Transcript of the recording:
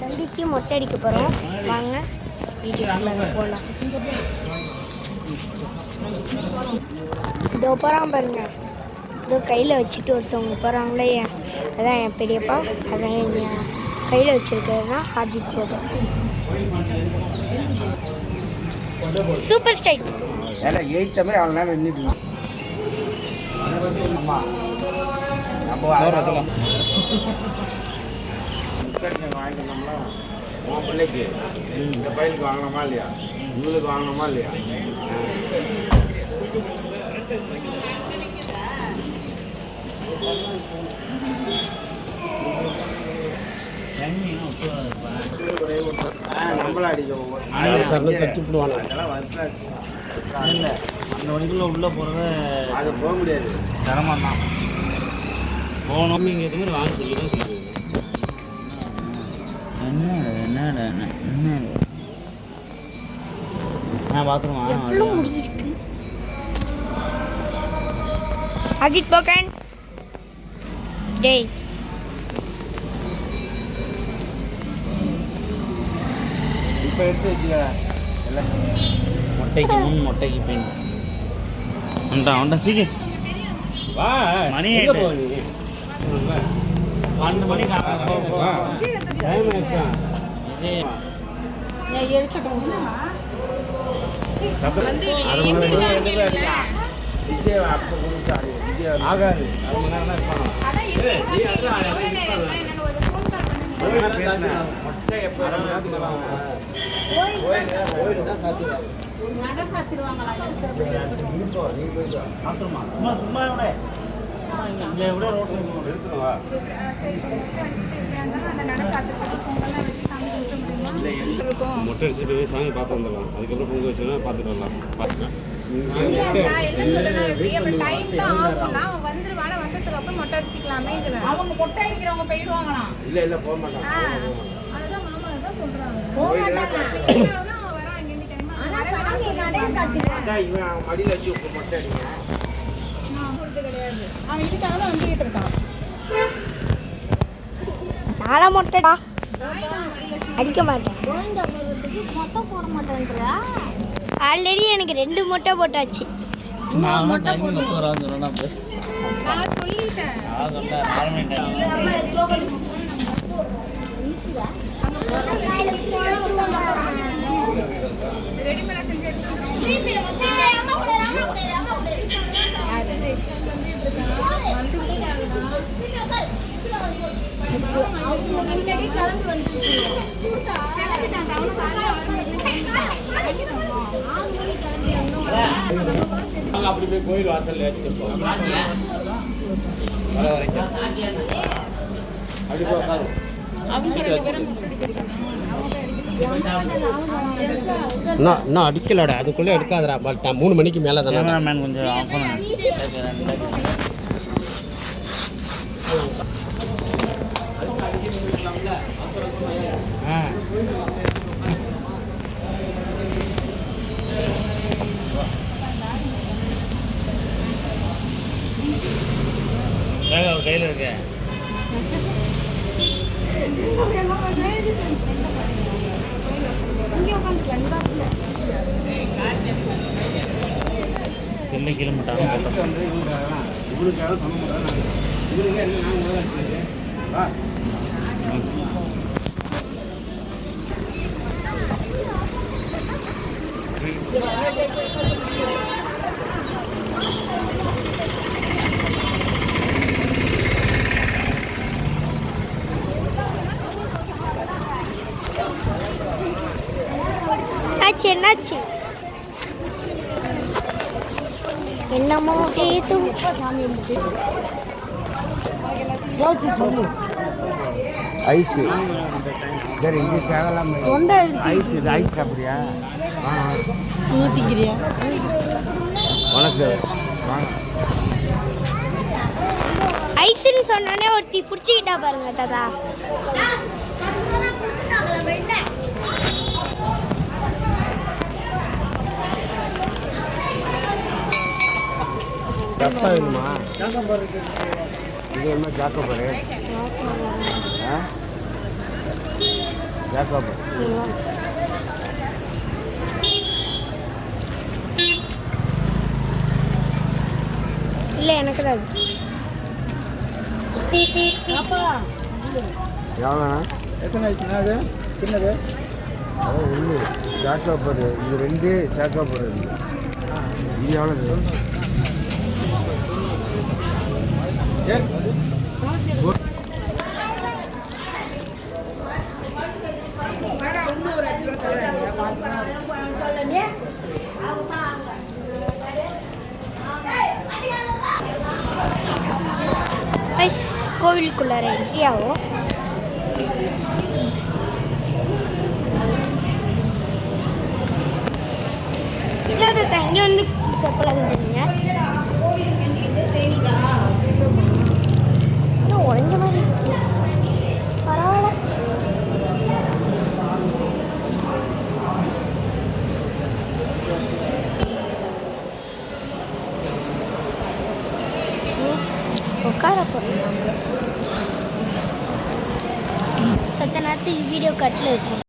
தம்பிக்கு மொட்டை அடிக்க போகிறோம். வாங்க வீட்டுக்கு போகலாம். இதோ போகிறான் பாருங்க, இதோ கையில் வச்சுட்டு ஒருத்தவங்க போகிறாங்களே, அதான் என் பெரியப்பா. அதான் என் கையில் வச்சுருக்கிறதுனா ஆடிட்டு போகிறோம். சூப்பர் ஸ்டைல் எயித்த மாதிரி அவ்வளோ நேரம் நின்றுட்டு வாங்கிட்டோம்னா உன் பிள்ளைக்கு இந்த பையனுக்கு வாங்கணுமா இல்லையா, இவளுக்கு வாங்கணுமா இல்லையா? நம்மள அடிக்க தட்டுப்படுவாங்க. அதெல்லாம் வருஷம் இல்லை, இந்த மணிக்குள்ள உள்ளே போகிறத அது போக முடியாது. சிரமம் தான் போகணும். இங்கே எதுவுமே வாங்க சொல்லி தான் சொல்லுது. என்ன பாத்ரூமா அஜித் போக்கன் டேய் இப்போ எடுத்து வச்சுக்க. எல்லாம் மொட்டைக்கு முன் மொட்டைக்கு பின் வண்டா சீக்கிரம் வா. மணி 12 மணிக்கு டைம் ஆயிடுச்சா? விஜய் அப்போ கொடுத்தாரு. விஜய் ஆகாது, 1 மணி நேரம் தான் இருப்பாங்க. மொட்டை எப்போ சும்மா இங்கே விட ரோட்டு எடுத்துருவா. மொட்டை அடிச்சுட்டு சாமி பார்த்து வந்துடலாம். அதுக்கப்புறம் பொங்க வச்சோன்னா பார்த்துட்டு வரலாம். அவங்க மொட்டை அடிக்கிறவங்க போயிடுவாங்களாம். இல்லை இல்லை போக மாட்டாங்க. இவன் மடியில் வச்சு மொட்டை அடிங்க. அவன் இதுக்காக தான் வந்துகிட்டு இருக்கான். நாளா மொட்டைடா அடிக்க மாட்டேன். ஆல்ரெடி எனக்கு 2 மொட்டை போட்டாச்சு. அப்படி போய் கோயில் வாசல் வர வரைக்கும் அப்படி போகாது. இன்னும் அடிக்கலடா, அதுக்குள்ளே எடுக்காதடா. பட் 3 மணிக்கு மேலே தானே மேன் கொஞ்சம் ஆஃப் பண்ண. கையில் இருக்கு. செல்லை கிலோமீட்டர் இவளுக்காக சொல்ல மாட்டாங்க. இவளுக்கு என்ன நான் முதல்ல என்னாச்சு என்னமோ ஏதும் ஐஸ் சரி, இங்கே தேவலாம் ஐஸ். இது ஐஸ் அப்படியா? ஊற்றிக்கிறியா உனக்கு ஐஸ்ன்னு சொன்னானே ஒருத்தி பிடிச்சிக்கிட்டா பாருங்க தாத்தா. வேணுமா? இது என்ன ஜாக்கோபரு? ஜாக்கோபர். இல்லை எனக்கு தான் அது. எவ்வளோண்ணா? எத்தனை ஆயிடுச்சுண்ணா அது சின்னது? அதான் ஒன்று ஜாக்கோபர், இது 2 ஜாக்கோபர் இருக்குது. இது எவ்வளோ? கோவிலுக்குள்ளார என்ட்ரி ஆகும். இல்லாத இங்கே வந்து சொப்பலாக தெரியுங்க. உடஞ்ச மாதிரி பரவாயில்ல. உட்கார போகிறோம். சத்த நேரத்துக்கு வீடியோ கட்டில் இருக்கும்.